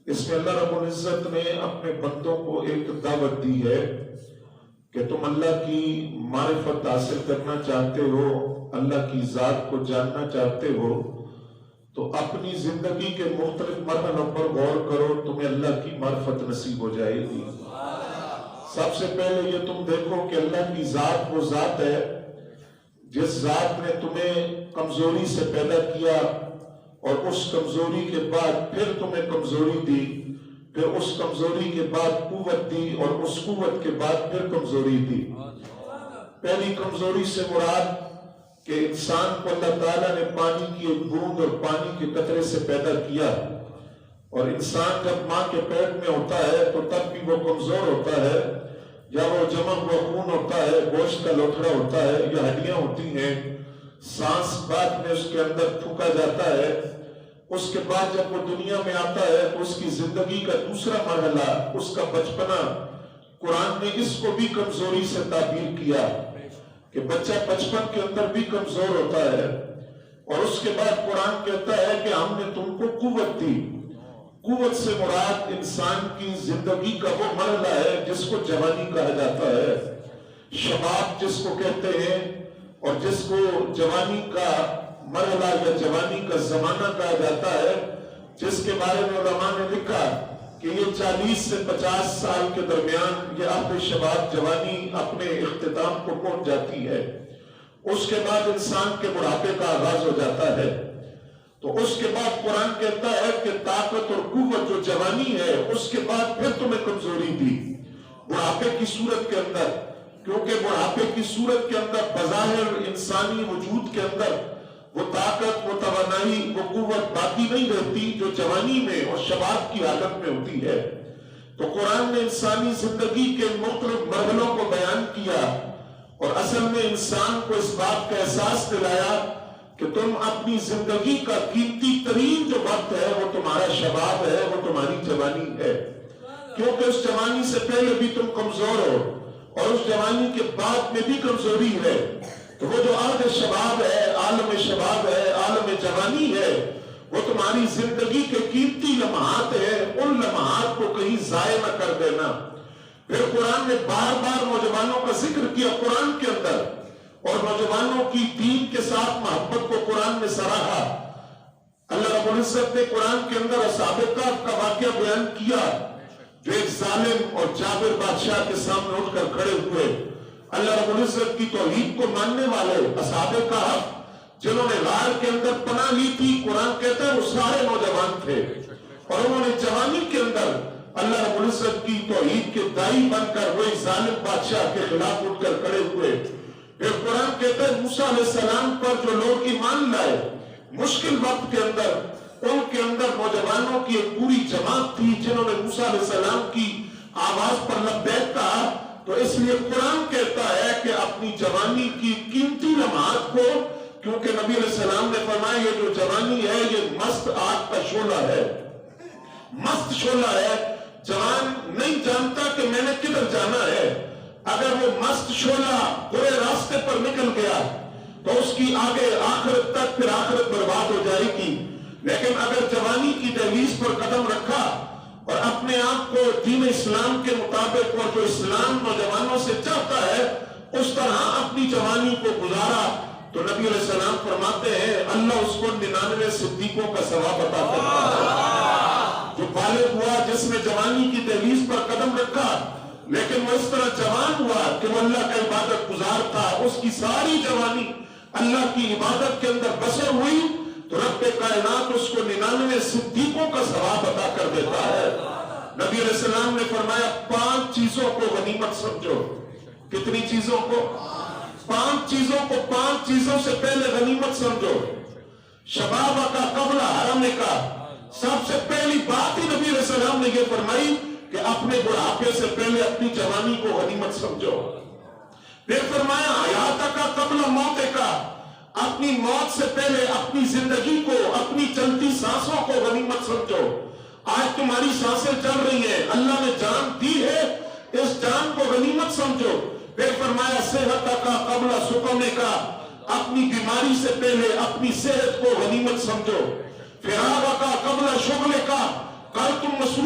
اس میں اللہ رب العزت نے اپنے بندوں کو ایک دعوت دی ہے کہ تم اللہ کی معرفت حاصل کرنا چاہتے ہو، اللہ کی ذات کو جاننا چاہتے ہو، تو اپنی زندگی کے مختلف مرحلوں پر غور کرو، تمہیں اللہ کی معرفت نصیب ہو جائے گی۔ سب سے پہلے یہ تم دیکھو کہ اللہ کی ذات وہ ذات ہے جس ذات نے تمہیں کمزوری سے پیدا کیا اور اس کمزوری کے بعد پھر تمہیں کمزوری دی، پھر اس کمزوری کے بعد قوت دی اور اس قوت کے بعد پھر کمزوری دی۔ پہلی کمزوری سے مراد کہ انسان کو اللہ تعالیٰ نے پانی کی ایک بوند اور پانی کے قطرے سے پیدا کیا، اور انسان جب ماں کے پیٹ میں ہوتا ہے تو تب بھی وہ کمزور ہوتا ہے، یا وہ جمع ہوا خون ہوتا ہے، گوشت کا لوتھڑا ہوتا ہے یا ہڈیاں ہوتی ہیں، سانس بعد میں اس کے اندر پھونکا جاتا ہے۔ اس کے بعد جب وہ دنیا میں آتا ہے تو اس کی زندگی کا دوسرا مرحلہ، اس کا بچپنا، قرآن نے اس کو بھی کمزوری سے تعبیر کیا کہ بچہ بچپن کے اندر بھی کمزور ہوتا ہے، اور اس کے بعد قرآن کہتا ہے کہ ہم نے تم کو قوت دی۔ قوت سے مراد انسان کی زندگی کا وہ مرحلہ ہے جس کو جوانی کہا جاتا ہے، شباب جس کو کہتے ہیں، اور جس کو جوانی کا مرحلہ یا جوانی کا زمانہ کہا جاتا ہے، جس کے بارے میں علماء نے لکھا کہ یہ 40 سے 50 سال کے درمیان یہ آخر شباب جوانی اپنے اختتام کو پہنچ جاتی ہے۔ اس کے بعد انسان کے بڑھاپے کا آغاز ہو جاتا ہے۔ تو اس کے بعد قرآن کہتا ہے کہ طاقت اور قوت جو جوانی ہے، اس کے بعد پھر تمہیں کمزوری دی بڑھاپے کی صورت کے اندر، کیونکہ بڑھاپے کی صورت کے اندر بظاہر انسانی وجود کے اندر وہ طاقت، وہ توانائی، وہ قوت باقی نہیں رہتی جو جوانی میں اور شباب کی حالت میں ہوتی ہے۔ تو قرآن نے انسانی زندگی کے مختلف مرحلوں کو بیان کیا، اور اصل میں انسان کو اس بات کا احساس دلایا کہ تم اپنی زندگی کا قیمتی ترین جو وقت ہے وہ تمہارا شباب ہے، وہ تمہاری جوانی ہے، کیونکہ اس جوانی سے پہلے بھی تم کمزور ہو اور اس جوانی کے بعد میں بھی کمزوری ہے۔ تو وہ جو عہد شباب ہے، عالم شباب ہے، عالم جوانی ہے، وہ تمہاری زندگی کے قیمتی لمحات ہیں، ان لمحات کو کہیں ضائع نہ کر دینا۔ پھر قرآن نے بار بار نوجوانوں کا ذکر کیا قرآن کے اندر، اور نوجوانوں کی دین کے ساتھ محبت کو قرآن نے سراہا۔ اللہ رب العزت نے قرآن کے اندر اصحاب کہف کا واقعہ بیان کیا، جو ایک ظالم اور جابر بادشاہ کے سامنے اٹھ کر کھڑے ہوئے۔ اللہ رب العزت کی توحید کو ماننے والے اصحاب کہف جنہوں نے غار کے اندر پناہ لی تھی، قرآن کہتا ہے وہ سارے نوجوان تھے، اور انہوں نے جوانی کے اندر اللہ رب العزت کی توحید کے داعی بن کر وہی ظالم بادشاہ کے خلاف اٹھ کر کھڑے ہوئے۔ پھر قرآن کہتا ہے موسیٰ علیہ السلام پر جو لوگ ایمان لائے مشکل وقت کے اندر، ان کے اندر نوجوانوں کی ایک پوری جماعت تھی جنہوں نے موسیٰ علیہ السلام کی آواز پر لبیک کہا۔ تو اس لیے قرآن کہتا ہے کہ اپنی جوانی کی قیمتی لمحات کو، کیونکہ نبی علیہ السلام نے فرمایا یہ جو جوانی ہے یہ مست آگ کا شعلہ ہے، مست شعلہ ہے۔ جوان نہیں جانتا کہ میں نے کدھر جانا ہے، اگر وہ مست شعلہ برے راستے پر نکل گیا تو اس کی آگے آخرت تک پھر آخرت برباد ہو جائے گی، لیکن اگر جوانی کی دہلیز پر قدم رکھا اور اپنے آپ کو دین اسلام کے مطابق اور جو اسلام نوجوانوں سے چاہتا ہے اس طرح اپنی جوانی کو گزارا، تو نبی علیہ السلام فرماتے ہیں اللہ اس کو 99 صدیقوں کا ثواب عطا کرتا ہے۔ جو بالغ ہوا، جس نے جوانی کی دہلیز پر قدم رکھا لیکن وہ اس طرح جوان ہوا کہ وہ اللہ کا عبادت گزار تھا، اس کی ساری جوانی اللہ کی عبادت کے اندر بسر ہوئی، تو رب کائنات اس کو 99 صدیقوں کا ثواب عطا کر دیتا ہے۔ نبی علیہ السلام نے فرمایا 5 چیزوں کو غنیمت سمجھو۔ کتنی چیزوں کو؟ 5 چیزوں کو 5 چیزوں سے پہلے غنیمت سمجھو۔ شباب کا قبل حرم کا، سب سے پہلی بات ہی نبی علیہ السلام نے یہ فرمائی کہ اپنے بڑھاپے سے پہلے اپنی جوانی کو غنیمت سمجھو۔ پھر فرمایا حیات کا قبل موت کا، اپنی موت سے پہلے اپنی زندگی کو، اپنی چلتی سانسوں کو غنیمت سمجھو۔ آج تمہاری سانسیں چل رہی ہیں، اللہ نے جان دی ہے، اس جان کو غنیمت سمجھو۔ پھر فرمایا صحت کا قبل سقم کا، اپنی بیماری سے پہلے اپنی صحت کو غنیمت سمجھو۔ فراغ کا قبل شغل کا، کل تم مصروف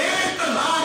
1000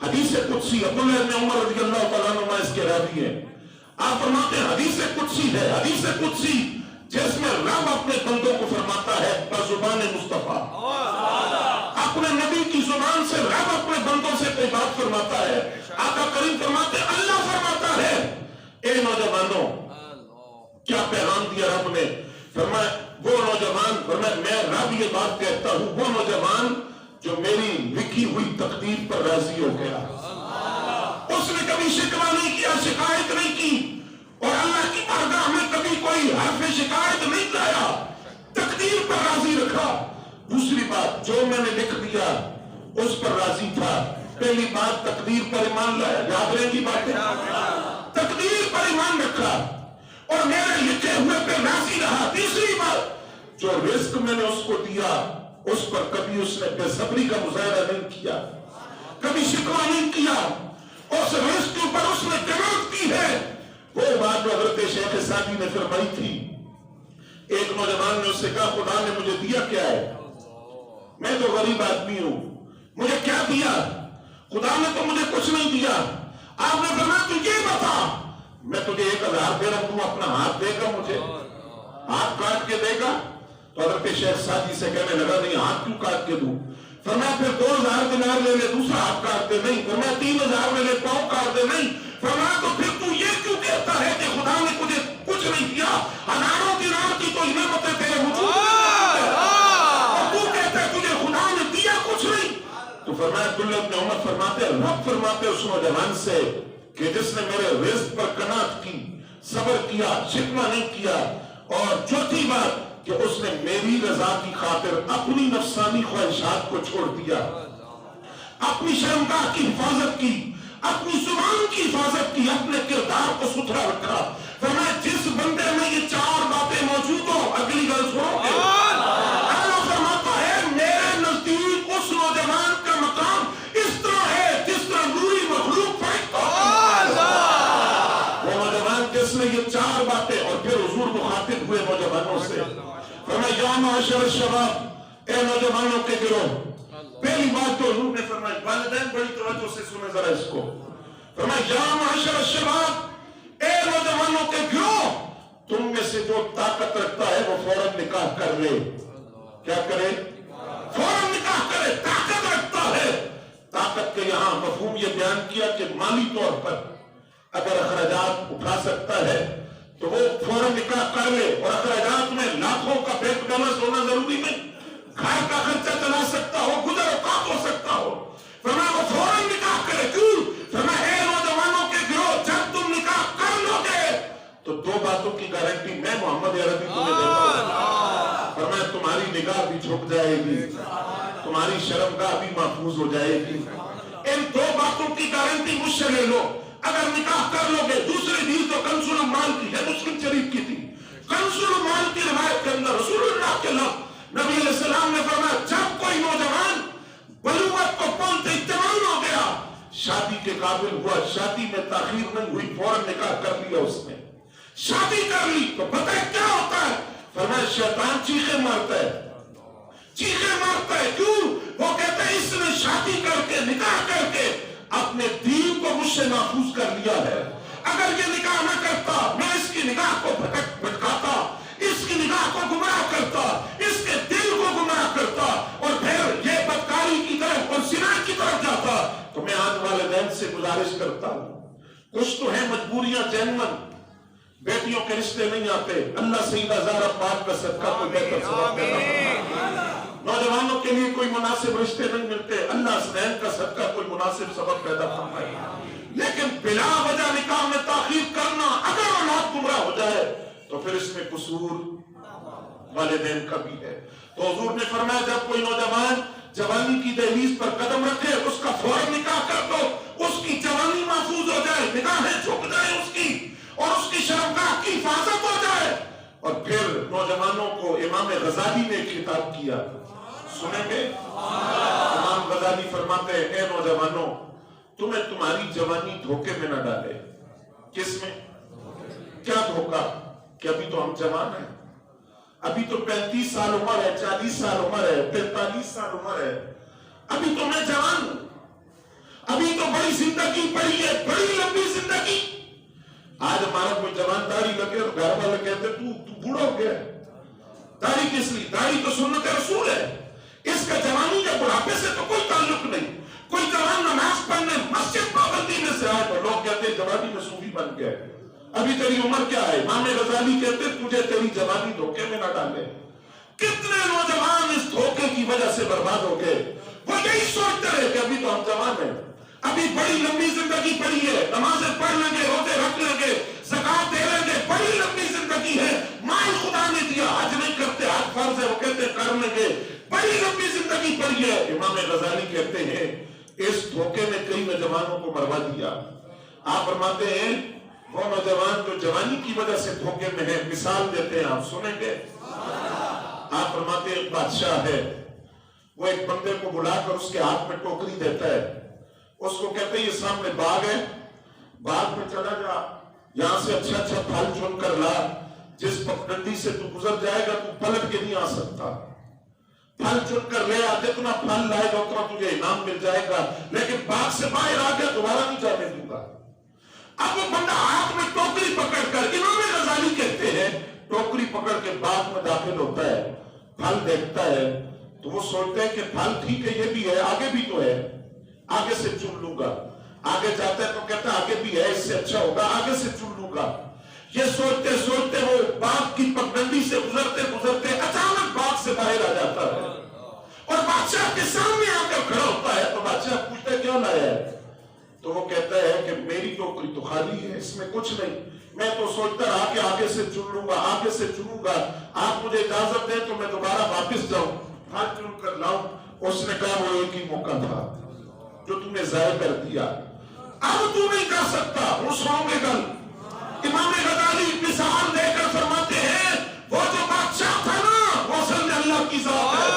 حدیث قدسی عبداللہ ابن عمر رضی اللہ تعالیٰ عنہ اس کے راوی ہیں. آپ فرماتے ہیں حدیث قدسی ہے، حدیث قدسی جس میں رب اپنے بندوں کو فرماتا ہے بزبان مصطفیٰ، اپنے نبی کی زبان سے رب اپنے بندوں سے کوئی بات فرماتا ہے. آقا کریم فرماتے ہیں اللہ فرماتا ہے اے نوجوانوں کیا پیغام دیا رب نے. فرمایا وہ نوجوان، فرمایا میں رب یہ بات کہتا ہوں وہ نوجوان جو میری لکھی ہوئی تقدیر پر راضی ہو گیا، اس نے کبھی شکوہ نہیں کیا، شکایت نہیں کی، اور اللہ کی بارگاہ میں کبھی کوئی حرف شکایت نہیں لایا، تقدیر پر راضی رکھا. دوسری بات جو میں نے لکھ دیا اس پر راضی تھا. پہلی بات تقدیر پر ایمان لایا، یاد رہے گی باتیں، تقدیر پر ایمان رکھا اور میرے لکھے ہوئے پہ راضی رہا. تیسری بات جو رزق میں نے اس کو دیا اس پر کبھی اس نے بے صبری کا مظاہرہ نہیں کیا، کبھی شکوہ نہیں کیا، اس رزق کے اوپر اس نے قناعت کی ہے. وہ بات جو حضرت شیخ سعدی نے فرمائی تھی، ایک نوجوان نے اس سے کہا خدا نے مجھے دیا کیا ہے، میں تو غریب آدمی ہوں، مجھے کیا دیا؟ خدا نے تو مجھے کچھ نہیں دیا. آپ نے فرمایا تو یہ بتا، میں تجھے 1000 درہم دوں، اپنا ہاتھ دے گا مجھے، ہاتھ کاٹ کے دے گا؟ تو حضرت شیخ سعدی سے کہنے لگا نہیں ہاتھ کیوں کاٹ کے دوں؟ فرمایا پھر 2000 دینار لے لے، دوسرا ہاتھ کاٹ دے. نہیں. فرمایا 3000 لے لے، پاؤں کاٹ دے. نہیں. فرمایا تو پھر تو یہ کیوں کہتا ہے کہ خدا نے تجھے کچھ نہیں دیا؟ ہزاروں دینار کی تو نعمتیں تیرے وجود میں اور تو کہتا ہے تجھے خدا نے دیا کچھ نہیں. تو فرمایا عبداللہ ابن عمر فرماتے رب فرماتے اس نوجوان سے کہ جس نے میرے رزق پر قناعت کی، صبر کیا، شکوہ نہیں کیا، اور چوتھی بات کہ اس نے میری رضا کی خاطر اپنی نفسانی خواہشات کو چھوڑ دیا، اپنی شرمگاہ کی حفاظت کی، اپنی زبان کی حفاظت کی، اپنے کردار کو ستھرا رکھا. فرمایا جس بندے میں یہ 4 باتیں موجود ہو، اگلی گل سنو گے، اللہ فرماتا ہے میرے نزدیک اس نوجوان کا مقام اس طرح ہے جس طرح نوری مخلوق فرشتوں وہ نوجوان جس نے یہ 4 باتیں. اور پھر حضور مخاطب ہوئے نوجوانوں سے، فرمایا یا معاشر الشباب، اے نوجوانوں کے گروہ. پہلی بات تو حضور نے فرمایا، والدین بڑی توجہ سے سنیں ذرا اس کو. فرمایا یا معاشر الشباب، اے نوجوانوں کے گروہ، تم میں سے جو طاقت رکھتا ہے وہ فوراً نکاح کر لے. کیا کرے؟ فوراً نکاح کرے. طاقت رکھتا ہے. طاقت کے یہاں مفہوم یہ بیان کیا کہ مالی طور پر اگر اخراجات اٹھا سکتا ہے تو وہ فوراً نکاح کر لے. اور اخراجات میں لاکھوں کا بینک بیلنس ہونا ضروری نہیں، گھر کا خرچہ چلا سکتا ہو، گزر اوقات ہو سکتا ہو. فرمایا وہ فوراً نکاح کرے. کیوں؟ فرمایا اے نوجوانوں کے گروہ جب تم نکاح کر لو گے تو 2 باتوں کی گارنٹی میں محمد عربی تمہیں دیتا ہوں. فرمایا تمہاری نگاہ بھی جھک جائے گی، تمہاری شرمگاہ بھی محفوظ ہو جائے گی. ان 2 باتوں کی گارنٹی مجھ سے لے لو. اگر نکاح کر لو گے. دوسری حدیث تو کنز المال کی ہے، مسلم شریف کی تھی. کنز المال کی روایت کے اندر رسول اللہ کے لفظ نبی علیہ السلام نے فرمایا جب کوئی نوجوان بلوغت کو پہنچتے جوان ہو گیا، شادی کے قابل ہوا، شادی میں تاخیر نہیں ہوئی، فوراً نکاح کر لیا، اس نے شادی کر لی، تو پتہ ہے کیا ہوتا ہے؟ فرمایا شیطان چیخیں مارتا ہے، چیخیں مارتا ہے. کیوں؟ وہ کہتا ہے اس نے شادی کر کے نکاح کر کے اپنے دین کو مجھ سے محفوظ کر لیا ہے. اگر یہ نکاح نہ کرتا، میں اس کی نگاہ کو بھٹکاتا، اس کی نگاہ کو گمراہ کرتا، اس کے دل کو گمراہ کرتا، اور پھر یہ بدکاری کی طرف اور زنا کی طرف جاتا. تو میں آج والدین سے گزارش کرتا ہوں، کچھ تو ہیں مجبوریاں جینون، بیٹیوں کے رشتے نہیں آتے، اللہ سیدہ زہرا پاک کا صدقہ کوئی بہتر سبب پیدا فرمائے. نوجوانوں کے لیے کوئی مناسب رشتے نہیں ملتے، اللہ حسنین کا صدقہ کوئی مناسب سبب پیدا فرمائے. لیکن بلا وجہ نکاح میں تاخیر کرنا، اگر اولاد گمراہ ہو جائے تو پھر اس میں قصور والدین کا بھی ہے. تو حضور نے فرمایا جب کوئی نوجوان جوانی کی دہلیز پر قدم رکھے اس کا فوراً نکاح کر دو، اس کی جوانی محفوظ ہو جائے، نگاہیں جھک جائیں اس کی، اور اس کی شرمگاہ کی حفاظت ہو جائے. اور پھر نوجوانوں کو امام غزالی نے خطاب کیا، سنیں گے؟ امام غزالی فرماتے ہیں اے نوجوانوں، تمہیں تمہاری جوانی دھوکے میں نہ ڈالے. کس میں؟ کیا دھوکا؟ کہ ابھی تو ہم جوان ہیں، ابھی تو 35 سال عمر ہے، 40 سال عمر ہے، 45 سال عمر ہے، ابھی تو میں جوان ہوں، ابھی تو بڑی زندگی پڑی ہے, بڑی لمبی زندگی. آج ہمارا کوئی جوان داڑھی لگے اور گھر والے کہتے تو بوڑھا ہو گیا. داڑھی کس لیے؟ داڑھی تو سنت رسول ہے. اس کا جوانی یا بڑھاپے سے تو کوئی تعلق نہیں. کوئی جوان نماز پڑھنے مسجد پابندی میں سے آئے تو لوگ کہتے ہیں جوانی میں صوفی بن گیا. ابھی تیری عمر کیا ہے؟ امام غزالی کہتے تجھے تیری جوانی دھوکے میں نہ ڈالے. کتنے نوجوان اس دھوکے کی وجہ سے برباد ہو گئے. وہ یہی سوچتے رہے کہ ابھی تو ہم جوان ہیں, ابھی بڑی لمبی زندگی پڑی ہے, نمازیں پڑھ لیں گے, روزے رکھ لیں گے, زکات دے لیں گے, بڑی لمبی زندگی ہے, مال خدا نے دیا, حج نہیں کرتے, حج فرض ہے, وہ کہتے کر لیں گے, بڑی لمبی زندگی پڑی ہے. امام غزالی کہتے ہیں اس دھوکے نے کئی نوجوانوں کو مروا دیا. آپ فرماتے ہیں وہ نوجوان جو جوانی کی وجہ سے دھوکے میں ہے, مثال دیتے ہیں, آپ سنیں گے. آپ فرماتے ہیں ایک بادشاہ ہے, وہ ایک بندے کو بلا کر اس کے ہاتھ میں ٹوکری دیتا ہے. اس کو کہتے ہیں یہ سامنے باغ ہے, باغ میں چلا جا, یہاں سے اچھا اچھا پھل چن کر لا, جس پگڈنڈی سے تو گزر جائے گا تو پلٹ کے نہیں آ سکتا. پھل چن کر لے آ, جتنا پھل لائے گا اتنا تجھے انعام مل جائے گا, لیکن باغ سے باہر آ گیا دوبارہ نہیں جانے دوں گا. اب وہ بندہ ہاتھ میں ٹوکری پکڑ کر, امام غزالی کہتے ہیں ٹوکری پکڑ کے باغ میں داخل ہوتا ہے, پھل دیکھتا ہے تو وہ سوچتا ہے کہ پھل ٹھیک ہے, یہ بھی ہے, آگے بھی تو ہے, آگے سے چن لوں گا. آگے جاتا ہے تو کہتا ہے آگے بھی ہے, اس سے اچھا ہوگا, آگے سے چن لوں گا. یہ سوچتے سوچتے وہ باغ کی پگڈنڈی سے گزرتے گزرتے اچانک باغ سے باہر آ جاتا ہے اور بادشاہ کے سامنے آ کر کھڑا ہوتا ہے. تو بادشاہ پوچھتا ہے کیا لایا ہے؟ تو وہ کہتا ہے کہ میری ٹوکری تو خالی ہے, اس میں کچھ نہیں, میں تو سوچتا رہا کہ آگے سے چن لوں گا, آگے سے چنوں گا, آپ مجھے اجازت دیں تو میں دوبارہ واپس جاؤں, ہاتھ چن کر لاؤں. اس نے کہا وہ ایک ہی موقع تھا جو تم نے ضائع کر دیا, اب تو نہیں کر سکتا. وہ سنو گے گل, امام غزالی مثال دے کر فرماتے ہیں وہ جو بادشاہ تھا نا وہ اصل میں اللہ کی ذات ہے,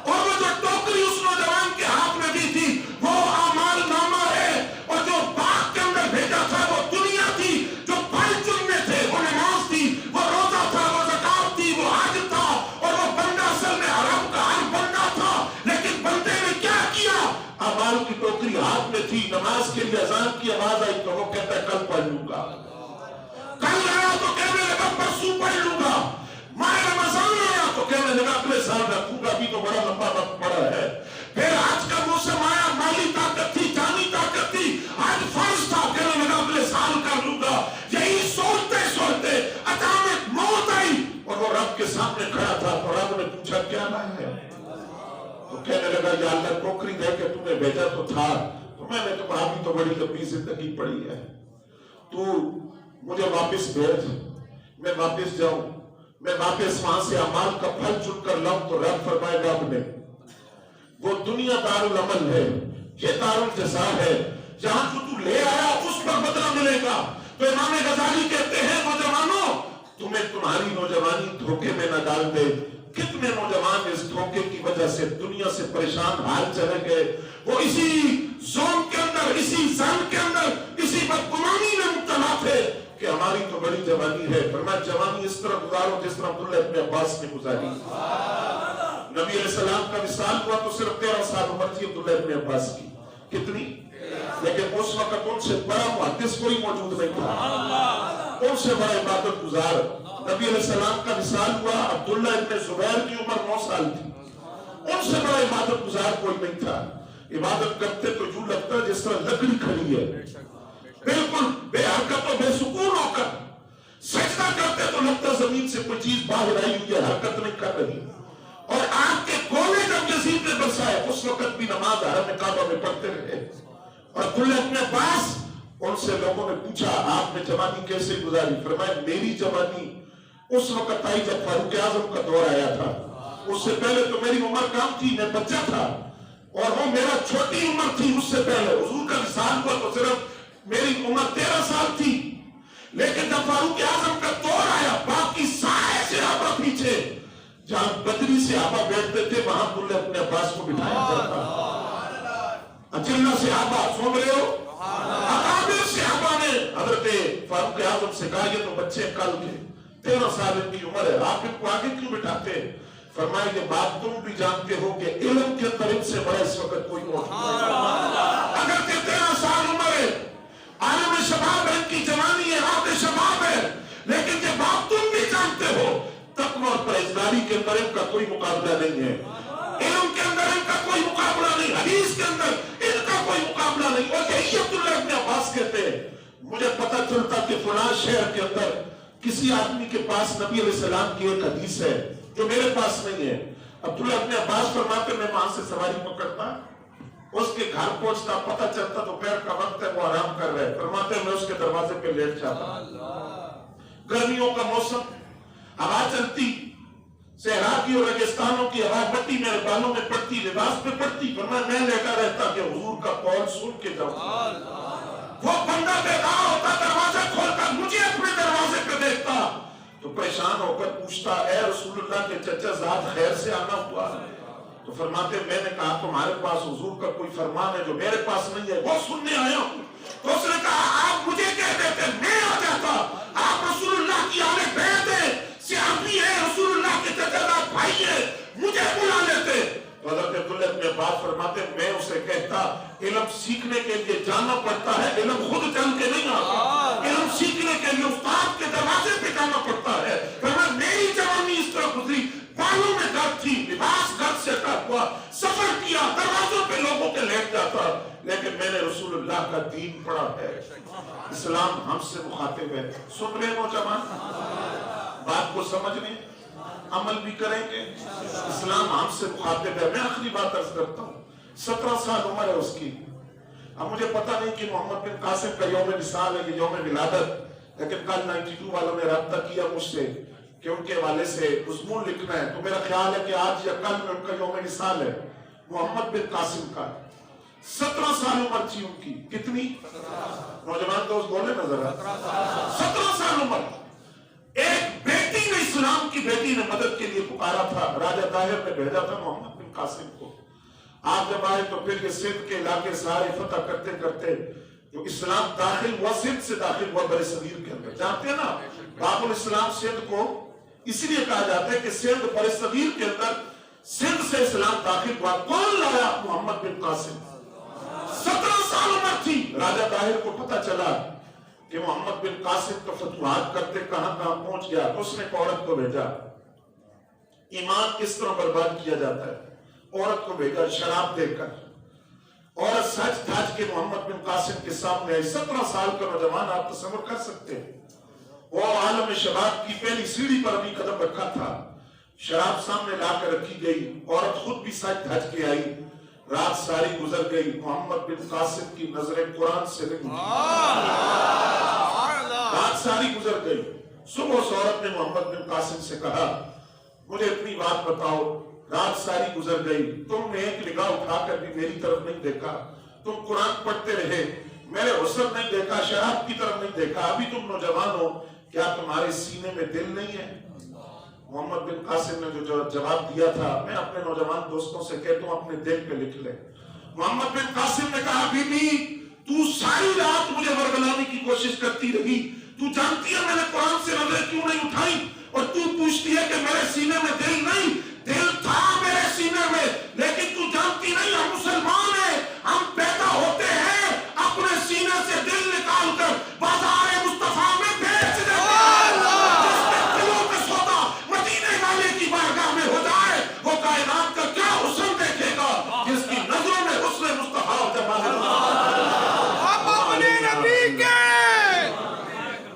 اور وہ جو ٹوکری اس نوجوان کے ہاتھ میں دی تھی وہ اعمال نامہ ہے, اور جو باغ کے اندر بھیجا تھا وہ دنیا تھی, جو پھل چننے تھے وہ نماز تھی, وہ روزہ تھا, وہ زکات تھی, وہ حج تھا, اور وہ بندہ اصل میں حرم کا ہر بندہ تھا. لیکن بندے نے کیا کیا؟ اعمال کی ٹوکری ہاتھ میں تھی, نماز کے لیے اذان کی آواز آئی تو وہ کہتا ہے کل پڑھ لوں گا, کل آیا تو کہنے لگا پرسوں پڑھ لوں گا, ماہ رمضان آیا تو کہنے لگا اگلے سال رکھوں گا, ابھی تو بڑا لمبا وقت پڑا ہے. پھر آج کا موسم آیا, مالی طاقت تھی, جانی طاقت تھی, آج فرض تھا, کہنے لگا اگلے سال کر لوں گا. یہی سوچتے سوچتے اچانک موت آئی اور وہ رب کے سامنے کھڑا تھا. تو رب نے پوچھا کیا نام ہے؟ تو کہنے لگا یا اللہ ٹوکری دے کے تمہیں بھیجا تو تھا, تو میں نے تمہاری بھی تو بڑی لمبی زندگی پڑی ہے, تو مجھے واپس بھیج, میں واپس جاؤں, میں واپس وہاں سے اعمال کا پھل چن کر لاؤں. تو رب فرمائے گا اپنے وہ دنیا دارالعمل ہے, یہ دارالجزا ہے, جہاں تو لے آیا اس پر بدلہ ملے گا. تو امام غزالی کہتے ہیں نوجوانوں تمہیں تمہاری نوجوانی دھوکے میں نہ ڈال دے. کتنے نوجوان اس دھوکے کی وجہ سے دنیا سے پریشان حال چلے گئے, وہ اسی زون کے اندر, اسی زن کے اندر, اسی بدگمانی میں مبتلا تھے کہ ہماری تو بڑی جوانی ہے. فرمایا جوانی اس طرح گزارو جس طرح عبداللہ ابن عباس نے گزاری. نبی علیہ السلام کا وصال ہوا تو صرف 13 سال عمر تھی عبداللہ ابن عباس کی, کتنی, لیکن اس وقت ان سے بڑا محدث کوئی موجود نہیں تھا, ان سے بڑا عبادت گزار. نبی علیہ السلام کا وصال ہوا, عبداللہ ابن زبیر کی عمر 9 سال تھی, ان سے بڑا عبادت گزار کوئی نہیں تھا. عبادت کرتے تو یوں لگتا جس طرح لکڑی کھڑی ہے, بالکل بے حرکت و بے سکون ہو کر. سجدہ کرتے تو لگتا زمین سے کوئی چیز باہر آئی ہوئی ہے, حرکت نہیں کر رہی. اور آگ کے گولے جب یزید نے برسائے اس وقت بھی نماز حرم کعبہ میں پڑھتے رہے. اور عبداللہ ابن عباس, ان سے لوگوں نے پوچھا آپ نے جوانی کیسے گزاری؟ فرمایا میری جوانی اس وقت آئی جب فاروق اعظم کا دور آیا تھا, اس سے پہلے تو میری عمر کم تھی, میں بچہ تھا, اور وہ میرا چھوٹی عمر تھی. اس سے پہلے حضور کا وصال ہوا تو صرف میری عمر 13 سال تھی. لیکن جب فاروق اعظم کا دور آیا, باقی سارے صحابہ پیچھے, جہاں بدری صحابہ بیٹھتے تھے وہاں عبداللہ ابن عباس کو بٹھایا جاتا. اجلہ صحابہ, سن رہے ہو, اکابر صحابہ نے حضرت فاروق اعظم سے کہا یہ تو بچے کل کے 13 سال ان کی عمر ہے, آپ ان کو آگے کیوں بٹھاتے؟ فرمایا یہ بات تم بھی جانتے ہو کہ علم کے طریق سے بڑا اس وقت کوئی موجود نہیں. کے اندر ان کا کوئی مقابلہ نہیں ہے، علم کے اندر ان کا کوئی مقابلہ نہیں، حدیث کے اندر ان کا کوئی مقابلہ نہیں۔ اور یہی عبداللہ ابن عباس کہتے ہیں مجھے پتہ چلتا کہ فلاں شہر کے اندر کسی آدمی کے پاس نبی علیہ السلام کی ایک حدیث ہے جو میرے پاس نہیں ہے۔ عبداللہ ابن عباس فرماتے میں وہاں سے سواری پکڑتا، اس کے گھر پہنچتا، پتہ چلتا دوپہر کا وقت ہے، وہ آرام کر رہے، فرماتے میں اس کے دروازے پہ لیٹ جاتا۔ گرمیوں کا موسم، ہوا چلتی، صحرا کی اور ریگستانوں کی ہوا بٹی میرے بالوں میں پڑتی، لباس پہ پڑتی، فرمایا میں لیٹا رہتا کہ حضور کا قول سن کے جاؤں۔ وہ بندہ بیدار ہوتا، دروازہ کھول کر مجھے اپنے دروازے پہ دیکھتا تو پریشان ہو کر پوچھتا اے رسول اللہ کے چچا ذات خیر سے آنا ہوا؟ تو فرماتے میں نے کہا تمہارے پاس حضور کا کوئی فرمان ہے جو میرے پاس نہیں ہے، وہ سننے آیا ہوں۔ تو اس نے کہا آپ مجھے کہہ دیتے میں آ جاتا، آپ رسول اللہ کی آلے بیعت ہے، صحابی ہے، رسول اللہ کے چچا ذات بھائی ہے، مجھے بلا لیتے۔ حضرت عبداللہ ابن عباس فرماتے میں اسے کہتا علم سیکھنے کے لیے جانا پڑتا ہے، علم خود چل کے نہیں آتا، علم سیکھنے کے لیے استاد کے دروازے پہ جانا پڑتا ہے۔ فرمایا میری جوانی اس طرح گزری، بالوں میں درد تھی، لباس درد سے ٹاپ ہوا، سفر کیا، دروازوں پہ لوگوں کے لیٹ جاتا، لیکن میں نے رسول اللہ کا دین پڑھا ہے۔ اسلام ہم سے مخاطب ہے، سن رہے نوجوان، بات کو سمجھ لیں، عمل بھی کریں گے، اسلام ہم سے مخاطب ہے۔ میں آخری بات عرض کرتا ہوں، 17 سال عمر ہے اس کی۔ اب مجھے پتہ نہیں کہ محمد بن قاسم کا یوم وصال ہے یہ یوم ولادت، لیکن کل 92 والوں نے رابطہ کیا مجھ سے کہ ان کے والے سے مضمون لکھنا ہے، تو میرا خیال ہے کہ آج یا کل میں ان کا یوم وصال ہے محمد بن قاسم کا۔ 17 سال عمر تھی ان کی، کتنی؟ نوجوان دوست بولے نا ذرا، 17 سال عمر۔ ایک بیٹی نے، اسلام کی بیٹی نے مدد کے لیے پکارا تھا، راجہ طاہر نے بھیجا تھا محمد بن قاسم کو۔ آپ جب آئے تو پھر یہ سندھ کے علاقے سارے فتح کرتے کرتے جو اسلام داخل ہوا، سندھ سے داخل ہوا بر صغیر کے اندر، جانتے ہیں نا باب الاسلام سندھ کو اس لیے کہا جاتا ہے کہ سندھ بر صغیر کے اندر سندھ سے اسلام داخل ہوا۔ کون لایا؟ محمد بن قاسم۔ 17 سال عمر تھی، راجہ طاہر کو پتہ چلا کہ محمد بن قاسم تو فتوحات کرتے کہاں کہاں پہنچ گیا، تو اس نے عورت کو بھیجا۔ ایمان کس طرح برباد کیا جاتا ہے، عورت کو بھیجا شراب دے کر۔ عورت سچ دھج کے محمد بن قاسم کے سامنے آئی، 17 سال کا نوجوان، آپ تصور کر سکتے ہیں، وہ عالم شباب کی پہلی سیڑھی پر ابھی قدم رکھا تھا، شراب سامنے لا کر رکھی گئی، عورت خود بھی سچ دھج کے آئی، رات ساری گزر گئی، محمد بن قاسم کی نظریں قرآن سے نہیں تھی، رات ساری گزر گئی۔ صبح اس عورت نے محمد بن قاسم سے کہا مجھے اپنی بات بتاؤ، رات ساری گزر گئی، تم نے ایک نگاہ اٹھا کر بھی میری طرف نہیں دیکھا، تم قرآن پڑھتے رہے، میرے حسن نہیں دیکھا، شراب کی طرف نہیں دیکھا، ابھی تم نوجوان ہو، کیا تمہارے سینے میں دل نہیں ہے؟ محمد بن قاسم نے جو جواب دیا تھا میں اپنے نوجوان دوستوں سے کہتا ہوں اپنے دل پہ لکھ لے۔ محمد بن قاسم نے کہا بی بی تو ساری رات مجھے ورگلانے کی کوشش کرتی رہی، تو جانتی ہے میں نے قرآن سے نظریں کیوں نہیں اٹھائی، اور تو پوچھتی ہے کہ میرے سینے میں دل نہیں،